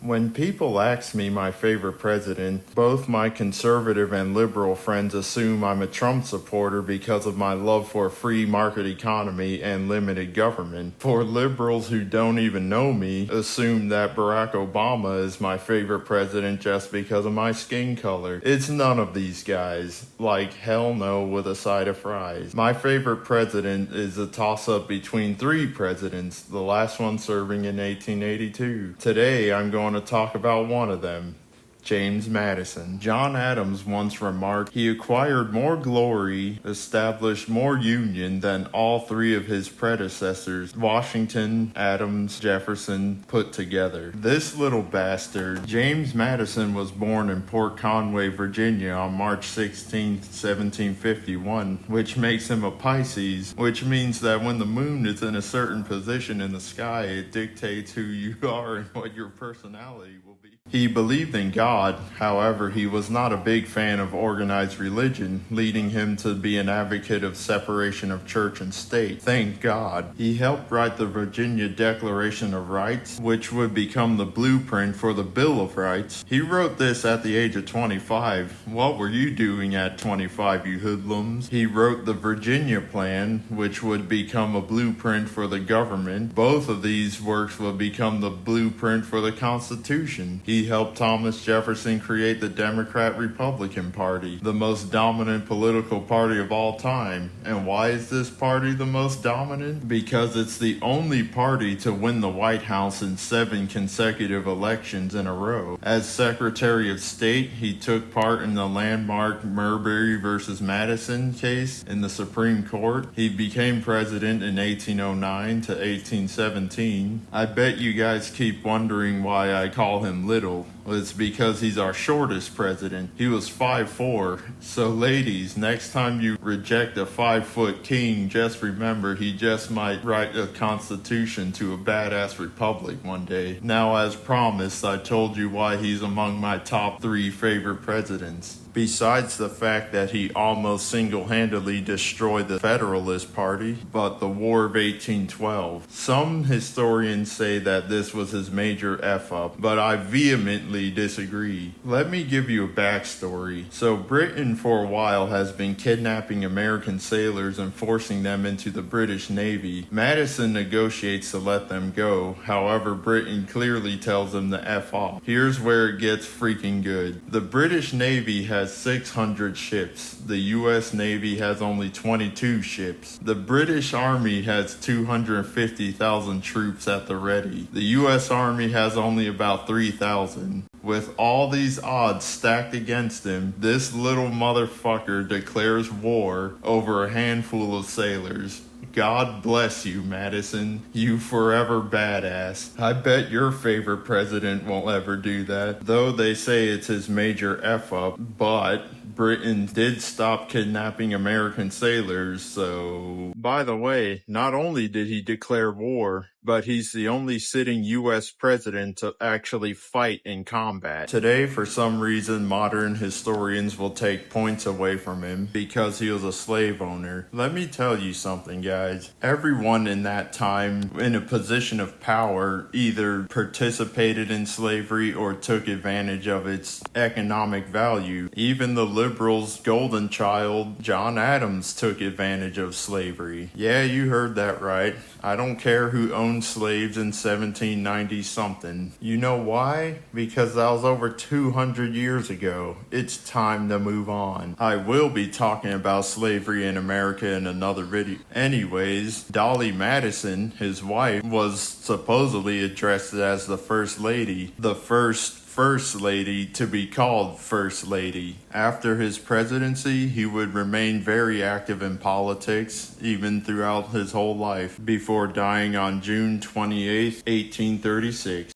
When people ask me my favorite president, both my conservative and liberal friends assume I'm a Trump supporter because of my love for a free market economy and limited government. For liberals who don't even know me, assume that Barack Obama is my favorite president just because of my skin color. It's none of these guys. Like hell no with a side of fries. My favorite president is a toss-up between three presidents, the last one serving in 1882. Today I'm going to talk about one of them, James Madison. John Adams once remarked, he acquired more glory, established more union than all three of his predecessors, Washington, Adams, Jefferson, put together. This little bastard, James Madison, was born in Port Conway, Virginia on March 16, 1751, which makes him a Pisces, which means that when the moon is in a certain position in the sky, it dictates who you are and what your personality will be. He believed in God, however, he was not a big fan of organized religion, leading him to be an advocate of separation of church and state. Thank God. He helped write the Virginia Declaration of Rights, which would become the blueprint for the Bill of Rights. He wrote this at the age of 25. What were you doing at 25, you hoodlums? He wrote the Virginia Plan, which would become a blueprint for the government. Both of these works would become the blueprint for the Constitution. He helped Thomas Jefferson create the Democrat-Republican Party, the most dominant political party of all time. And why is this party the most dominant? Because it's the only party to win the White House in 7 consecutive elections in a row. As Secretary of State, he took part in the landmark Marbury versus Madison case in the Supreme Court. He became president in 1809 to 1817. I bet you guys keep wondering why I call him Little. It's because he's our shortest president. He was 5'4". So ladies, next time you reject a 5-foot king, just remember he just might write a constitution to a badass republic one day. Now, as promised, I told you why he's among my top 3 favorite presidents. Besides the fact that he almost single-handedly destroyed the Federalist Party, but the War of 1812. Some historians say that this was his major F-up, but I vehemently disagree. Let me give you a backstory. So Britain for a while has been kidnapping American sailors and forcing them into the British Navy. Madison negotiates to let them go, however Britain clearly tells them to F off. Here's where it gets freaking good. The British Navy has 600 ships. The US Navy has only 22 ships. The British Army has 250,000 troops at the ready. The US Army has only about 3,000. With all these odds stacked against him, this little motherfucker declares war over a handful of sailors. God bless you, Madison. You forever badass. I bet your favorite president won't ever do that. Though they say it's his major F-up, but Britain did stop kidnapping American sailors, so... By the way, not only did he declare war, but he's the only sitting U.S. president to actually fight in combat. Today, for some reason, modern historians will take points away from him because he was a slave owner. Let me tell you something, guys. Everyone in that time in a position of power either participated in slavery or took advantage of its economic value. Even the liberals' golden child, John Adams, took advantage of slavery. Yeah, you heard that right. I don't care who owned slaves in 1790 something. You know why? Because that was over 200 years ago. It's time to move on. I will be talking about slavery in America in another video. Anyways, Dolly Madison, his wife, was supposedly addressed as the First Lady. The first Lady to be called First Lady. After his presidency, he would remain very active in politics, even throughout his whole life, before dying on June 28, 1836.